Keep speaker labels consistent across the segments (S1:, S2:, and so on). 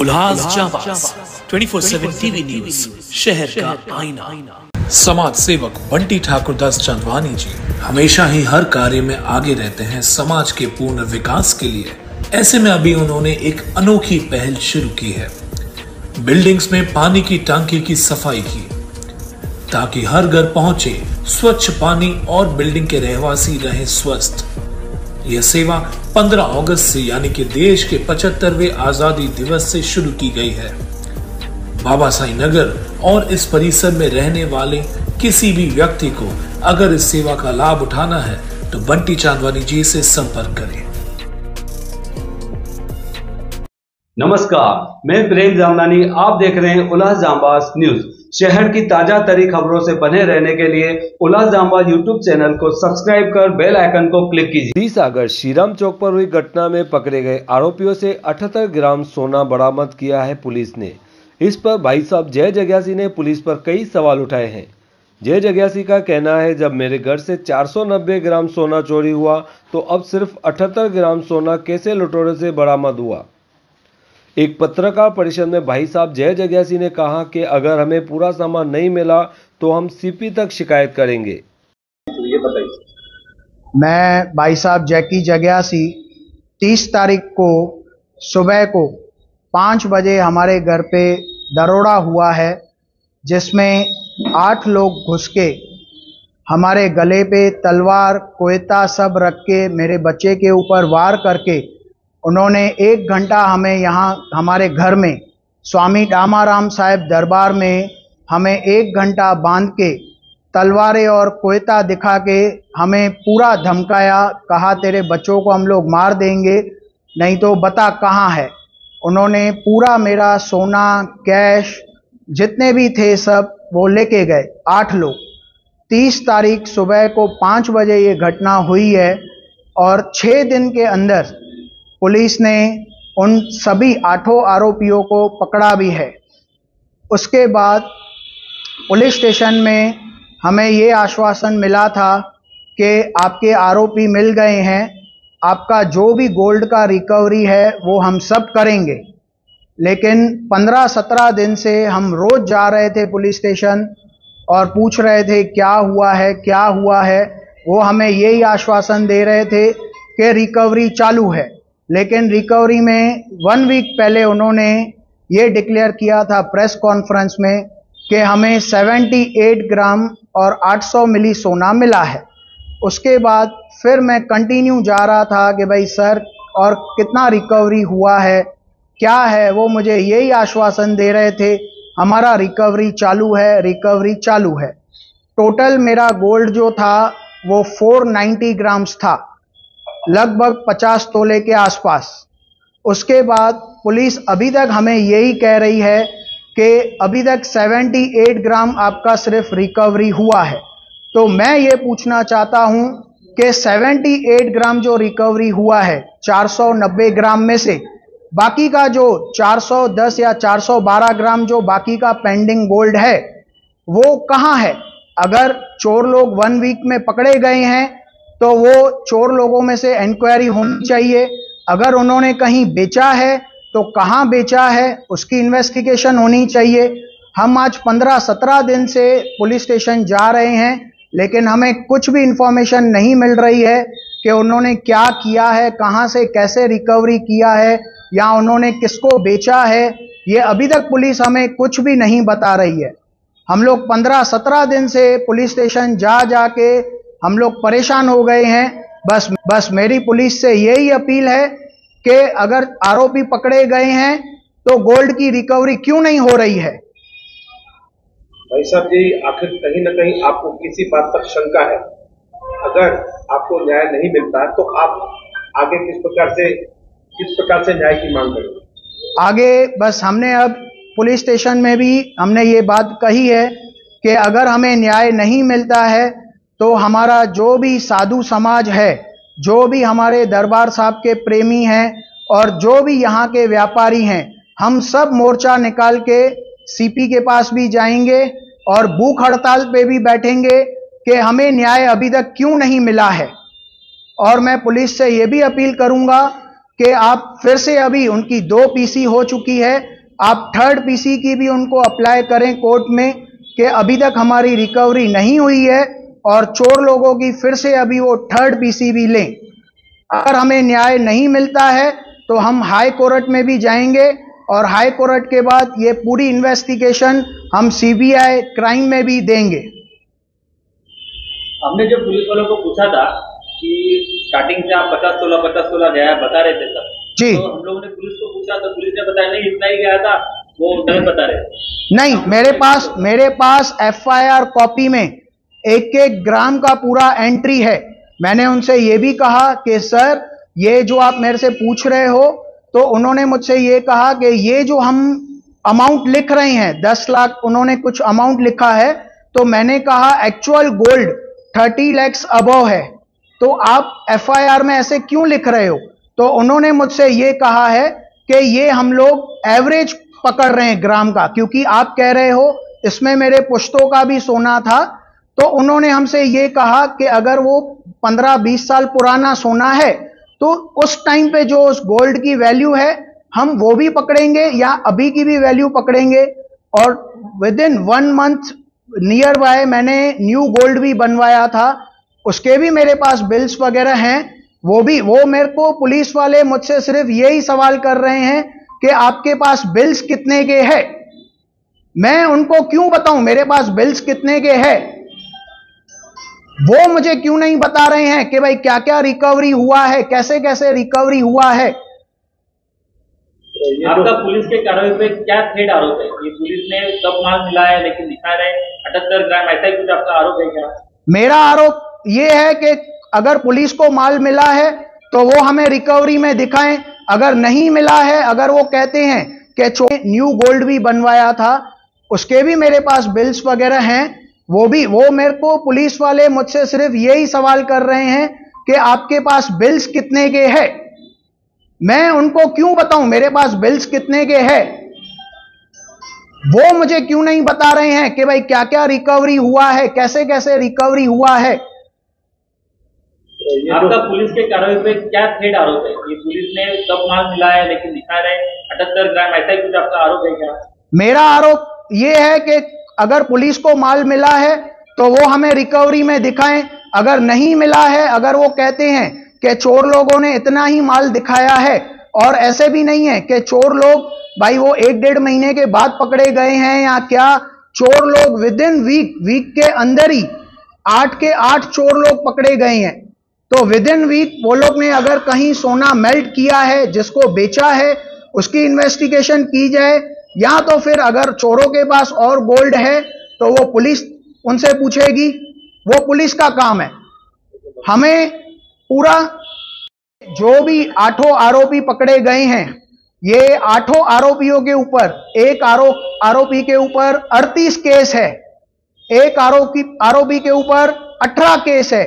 S1: उल्लास जाबाज 24/7 TV news, शहर का आईना। समाज सेवक बंटी ठाकुर दास चांदवानी जी हमेशा ही हर कार्य में आगे रहते हैं समाज के पूर्ण विकास के लिए। ऐसे में अभी उन्होंने एक अनोखी पहल शुरू की है। बिल्डिंग्स में पानी की टांकी की सफाई की ताकि हर घर पहुंचे स्वच्छ पानी और बिल्डिंग के रहवासी रहें स्वस्थ। यह सेवा 15 अगस्त से यानी कि देश के 75वें आजादी दिवस से शुरू की गई है। बाबा साईं नगर और इस परिसर में रहने वाले किसी भी व्यक्ति को अगर इस सेवा का लाभ उठाना है तो बंटी चांदवानी जी से संपर्क करें।
S2: नमस्कार, मैं प्रेम जामनानी, आप देख रहे हैं उल्लास जाबाज न्यूज। शहर की ताजा तरी खबरों से बने रहने के लिए उल्लास जाबाज यूट्यूब चैनल को सब्सक्राइब कर बेल आइकन को क्लिक कीजिए।
S3: 30 अगस्त श्रीराम चौक पर हुई घटना में पकड़े गए आरोपियों से 78 ग्राम सोना बरामद किया है पुलिस ने। इस पर भाई साहब जय जग्यासी ने पुलिस पर कई सवाल उठाए हैं। जय जग्यासी का कहना है, जब मेरे घर से 490 ग्राम सोना चोरी हुआ तो अब सिर्फ 78 ग्राम सोना कैसे लुटेरों से बरामद हुआ। एक पत्रकार परिषद में भाई साहब जय जग्यासी ने कहा कि अगर हमें पूरा सामान नहीं मिला तो हम सीपी तक शिकायत करेंगे।
S2: ये बताइए।
S4: मैं भाई साहब जैकी जग्यासी 30 तारीख को सुबह को 5 बजे हमारे घर पे दरोड़ा हुआ है, जिसमें 8 लोग घुस के हमारे गले पे तलवार कोयता सब रख के मेरे बच्चे के ऊपर वार करके उन्होंने 1 घंटा हमें यहाँ हमारे घर में स्वामी डामाराम साहब दरबार में हमें 1 घंटा बांध के तलवारें और कोयता दिखा के हमें पूरा धमकाया। कहा तेरे बच्चों को हम लोग मार देंगे, नहीं तो बता कहाँ है। उन्होंने पूरा मेरा सोना कैश जितने भी थे सब वो लेके गए। 8 लोग 30 तारीख सुबह को 5 बजे ये घटना हुई है और 6 दिन के अंदर पुलिस ने उन सभी 8 आरोपियों को पकड़ा भी है। उसके बाद पुलिस स्टेशन में हमें ये आश्वासन मिला था कि आपके आरोपी मिल गए हैं, आपका जो भी गोल्ड का रिकवरी है वो हम सब करेंगे। लेकिन 15-17 दिन से हम रोज जा रहे थे पुलिस स्टेशन और पूछ रहे थे क्या हुआ है क्या हुआ है। वो हमें यही आश्वासन दे रहे थे कि रिकवरी चालू है, लेकिन रिकवरी में 1 वीक पहले उन्होंने ये डिक्लेयर किया था प्रेस कॉन्फ्रेंस में कि हमें 78 ग्राम और 800 मिली सोना मिला है। उसके बाद फिर मैं कंटिन्यू जा रहा था कि भाई सर और कितना रिकवरी हुआ है क्या है। वो मुझे यही आश्वासन दे रहे थे हमारा रिकवरी चालू है, रिकवरी चालू है। टोटल मेरा गोल्ड जो था वो 490 ग्राम्स था, लगभग 50 तोले के आसपास। उसके बाद पुलिस अभी तक हमें यही कह रही है कि अभी तक 78 ग्राम आपका सिर्फ रिकवरी हुआ है। तो मैं ये पूछना चाहता हूं कि 78 ग्राम जो रिकवरी हुआ है 490 ग्राम में से बाकी का जो 410 या 412 ग्राम जो बाकी का पेंडिंग गोल्ड है वो कहां है। अगर चोर लोग 1 वीक में पकड़े गए हैं तो वो चोर लोगों में से इंक्वायरी होनी चाहिए। अगर उन्होंने कहीं बेचा है तो कहां बेचा है उसकी इन्वेस्टिगेशन होनी चाहिए। हम आज 15-17 दिन से पुलिस स्टेशन जा रहे हैं, लेकिन हमें कुछ भी इंफॉर्मेशन नहीं मिल रही है कि उन्होंने क्या किया है, कहां से कैसे रिकवरी किया है या उन्होंने किसको बेचा है। ये अभी तक पुलिस हमें कुछ भी नहीं बता रही है। हम लोग 15-17 दिन से पुलिस स्टेशन जा के हम लोग परेशान हो गए हैं। बस मेरी पुलिस से यही अपील है कि अगर आरोपी पकड़े गए हैं तो गोल्ड की रिकवरी क्यों नहीं हो रही है।
S5: भाई साहब जी, आखिर कहीं ना कहीं आपको किसी बात पर शंका है। अगर आपको न्याय नहीं मिलता तो आप आगे किस प्रकार से न्याय की मांग करेंगे? आगे
S4: बस हमने अब पुलिस स्टेशन में भी हमने ये बात कही है कि अगर हमें न्याय नहीं मिलता है तो हमारा जो भी साधु समाज है, जो भी हमारे दरबार साहब के प्रेमी हैं और जो भी यहाँ के व्यापारी हैं, हम सब मोर्चा निकाल के सीपी के पास भी जाएंगे और भूख हड़ताल पे भी बैठेंगे कि हमें न्याय अभी तक क्यों नहीं मिला है। और मैं पुलिस से ये भी अपील करूंगा कि आप फिर से, अभी उनकी 2 पीसी हो चुकी है, आप 3rd पीसी की भी उनको अप्लाई करें कोर्ट में कि अभी तक हमारी रिकवरी नहीं हुई है, और चोर लोगों की फिर से अभी वो 3rd पीसी भी लें। अगर हमें न्याय नहीं मिलता है तो हम हाई कोर्ट में भी जाएंगे, और हाई कोर्ट के बाद ये पूरी इन्वेस्टिगेशन हम सीबीआई क्राइम में भी देंगे।
S6: हमने जब पुलिस वालों को पूछा था कि स्टार्टिंग से आप 50-16 गया बता रहे थे सर
S4: जी,
S6: तो हम लोगों ने पुलिस को पूछा तो पुलिस ने बताया नहीं इतना ही गया था, वो गलत बता रहे।
S4: नहीं, मेरे पास एफआईआर कॉपी में 1-1 ग्राम का पूरा एंट्री है। मैंने उनसे ये भी कहा कि सर ये जो आप मेरे से पूछ रहे हो, तो उन्होंने मुझसे ये कहा कि ये जो हम अमाउंट लिख रहे हैं 10 लाख, उन्होंने कुछ अमाउंट लिखा है, तो मैंने कहा एक्चुअल गोल्ड 30 lakhs अबव है, तो आप एफआईआर में ऐसे क्यों लिख रहे हो? तो उन्होंने मुझसे ये कहा है कि ये हम लोग एवरेज पकड़ रहे हैं ग्राम का, क्योंकि आप कह रहे हो इसमें मेरे पुश्तों का भी सोना था। तो उन्होंने हमसे ये कहा कि अगर वो 15-20 साल पुराना सोना है तो उस टाइम पे जो उस गोल्ड की वैल्यू है हम वो भी पकड़ेंगे या अभी की भी वैल्यू पकड़ेंगे। और with in 1 month near by मैंने न्यू गोल्ड भी बनवाया था, उसके भी मेरे पास बिल्स वगैरह हैं। वो मेरे को पुलिस वाले मुझसे सिर्फ यही सवाल कर रहे हैं कि आपके पास बिल्स कितने के हैं। मैं उनको क्यों बताऊं मेरे पास बिल्स कितने के हैं? वो मुझे क्यों नहीं बता रहे हैं कि भाई क्या क्या रिकवरी हुआ है, कैसे कैसे रिकवरी हुआ है।
S6: आपका पुलिस के कार्रवाई पे क्या थ्रेड आरोप है? ये पुलिस ने सब माल मिला है लेकिन दिखा रहे 78 ग्राम, ऐसा ही कुछ आपका आरोप है क्या?
S4: मेरा आरोप यह है कि अगर पुलिस को माल मिला है तो वो हमें रिकवरी में दिखाएं, अगर नहीं मिला है, अगर वो कहते हैं कि न्यू गोल्ड भी बनवाया था, उसके भी मेरे पास बिल्स वगैरह हैं, वो मेरे को पुलिस वाले मुझसे सिर्फ यही सवाल कर रहे हैं कि आपके पास बिल्स कितने के हैं। मैं उनको क्यों बताऊं मेरे पास बिल्स कितने के हैं? वो मुझे क्यों नहीं बता रहे हैं कि भाई क्या क्या रिकवरी हुआ है, कैसे कैसे रिकवरी हुआ है।
S6: आपका पुलिस के कार्रवाई पे क्या थ्रेड आरोप है? ये पुलिस ने सब माल मिला है लेकिन दिखा रहे 78 ग्राम, ऐसा ही कुछ आपका आरोप है क्या? मेरा
S4: आरोप ये है कि अगर पुलिस को माल मिला है तो वो हमें रिकवरी में दिखाएं, अगर नहीं मिला है, अगर वो कहते हैं कि चोर लोगों ने इतना ही माल दिखाया है, और ऐसे भी नहीं है कि चोर लोग भाई वो 1-1.5 महीने के बाद पकड़े गए हैं या क्या, चोर लोग विद इन वीक के अंदर ही 8 के 8 चोर लोग पकड़े गए हैं। तो विद इन वीक वो लोग ने अगर कहीं सोना मेल्ट किया है, जिसको बेचा है, उसकी इन्वेस्टिगेशन की जाए, या तो फिर अगर चोरों के पास और गोल्ड है तो वो पुलिस उनसे पूछेगी, वो पुलिस का काम है। हमें पूरा जो भी 8 आरोपी पकड़े गए हैं, ये 8 आरोपियों के ऊपर, एक आरोपी के ऊपर 38 केस है, एक आरोपी के ऊपर 18 केस है,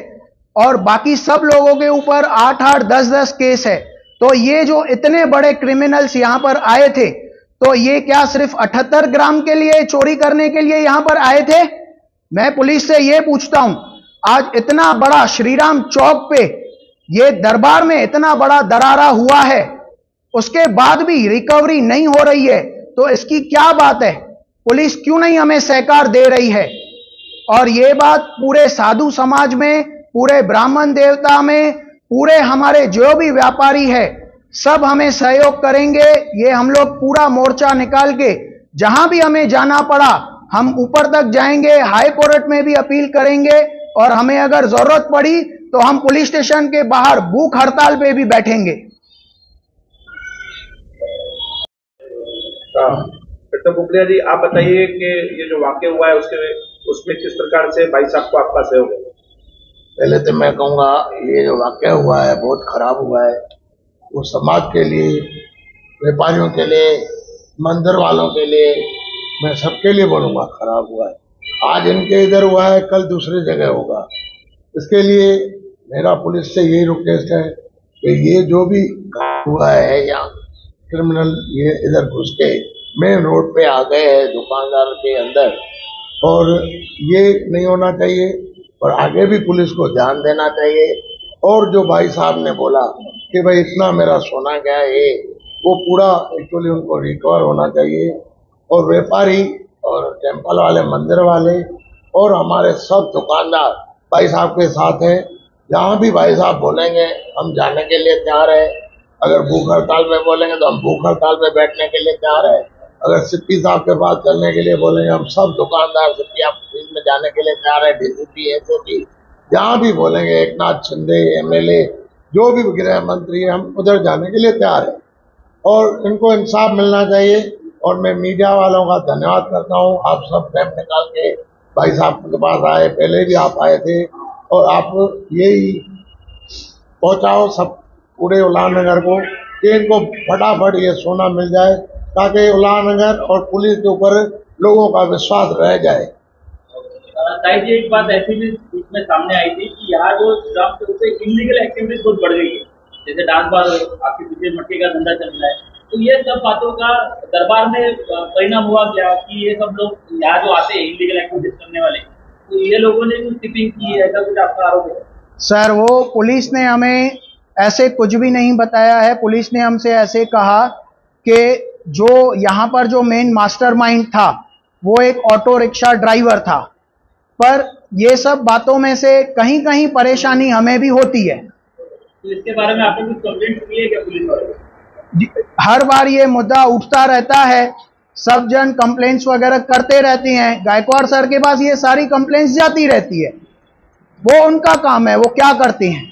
S4: और बाकी सब लोगों के ऊपर 8-8, 10-10 केस है। तो ये जो इतने बड़े क्रिमिनल्स यहां पर आए थे, तो ये क्या सिर्फ 78 ग्राम के लिए चोरी करने के लिए यहां पर आए थे? मैं पुलिस से ये पूछता हूं, आज इतना बड़ा श्रीराम चौक पे ये दरबार में इतना बड़ा दरारा हुआ है, उसके बाद भी रिकवरी नहीं हो रही है, तो इसकी क्या बात है? पुलिस क्यों नहीं हमें सहकार दे रही है? और ये बात पूरे साधु समाज में, पूरे ब्राह्मण देवता में, पूरे हमारे जो भी व्यापारी है, सब हमें सहयोग करेंगे। ये हम लोग पूरा मोर्चा निकाल के जहां भी हमें जाना पड़ा हम ऊपर तक जाएंगे, हाई कोर्ट में भी अपील करेंगे, और हमें अगर जरूरत पड़ी तो हम पुलिस स्टेशन के बाहर भूख हड़ताल पे भी बैठेंगे।
S5: डॉक्टर बुबलिया जी, आप बताइए कि ये जो वाकया हुआ है उसमें किस प्रकार से भाई साहब को आपका सहयोग है?
S7: पहले तो मैं कहूँगा ये जो वाकया हुआ है बहुत खराब हुआ है। वो समाज के लिए, व्यापारियों के लिए, मंदिर वालों के लिए, मैं सबके लिए बोलूँगा खराब हुआ है। आज इनके इधर हुआ है, कल दूसरी जगह होगा। इसके लिए मेरा पुलिस से यही रिक्वेस्ट है कि ये जो भी हुआ है या क्रिमिनल ये इधर घुस के मेन रोड पे आ गए हैं दुकानदार के अंदर, और ये नहीं होना चाहिए, और आगे भी पुलिस को ध्यान देना चाहिए। और जो भाई साहब ने बोला कि भाई इतना मेरा सोना गया है, वो पूरा एक्चुअली उनको रिकवर होना चाहिए। और व्यापारी और टेम्पल वाले, मंदिर वाले और हमारे सब दुकानदार भाई साहब के साथ हैं। जहाँ भी भाई साहब बोलेंगे हम जाने के लिए तैयार है। अगर भूख हड़ताल में बोलेंगे तो हम भूख हड़ताल में बैठने के लिए तैयार है। अगर सिप्पी साहब के पास चलने के लिए बोलेंगे, हम सब दुकानदार सिप्पी ऑफिस में जाने के लिए तैयार है। डीसीपी, एसओपी, जहाँ भी बोलेंगे, एक नाथ शिंदे एमएलए, जो भी गृह मंत्री है, हम उधर जाने के लिए तैयार है। और इनको इंसाफ मिलना चाहिए। और मैं मीडिया वालों का धन्यवाद करता हूँ, आप सब टाइम निकाल के भाई साहब के पास आए, पहले भी आप आए थे, और आप यही पहुंचाओ सब पूरे उल्लासनगर को कि इनको फटाफट ये सोना मिल जाए, ताकि उल्लासनगर और पुलिस के ऊपर लोगों का विश्वास रह जाए।
S6: ताई जी, एक बात ऐसी भी बीच में सामने आई थी कि यहाँ जो ग्राम के ऊपर इलीगल एक्टिविटीज बहुत बढ़ गई है, जैसे डांस बार, आपके पीछे मट्टी का धंधा चल रहा है, तो ये सब बातों का दरबार में परिणाम हुआ क्या कि ये सब लोग यहाँ जो आते हैं इलीगल एक्टिविटीज करने वाले, तो ये लोगों ने कुछ टिपिंग की है, ऐसा कुछ आपका आरोप है?
S4: सर, वो पुलिस ने हमें ऐसे कुछ भी नहीं बताया है। पुलिस ने हमसे ऐसे कहा कि जो यहाँ पर जो मेन मास्टरमाइंड था वो एक ऑटो रिक्शा ड्राइवर था, पर ये सब बातों में से कहीं कहीं परेशानी हमें भी होती है।
S6: तो इसके बारे में आपने कुछ कंप्लेंट की है क्या पुलिस वालों को?
S4: हर बार ये मुद्दा उठता रहता है, सब जन कंप्लेंट्स वगैरह करते रहते हैं, गायकवाड़ सर के पास ये सारी कंप्लेंट्स जाती रहती है। वो उनका काम है, वो क्या करते हैं।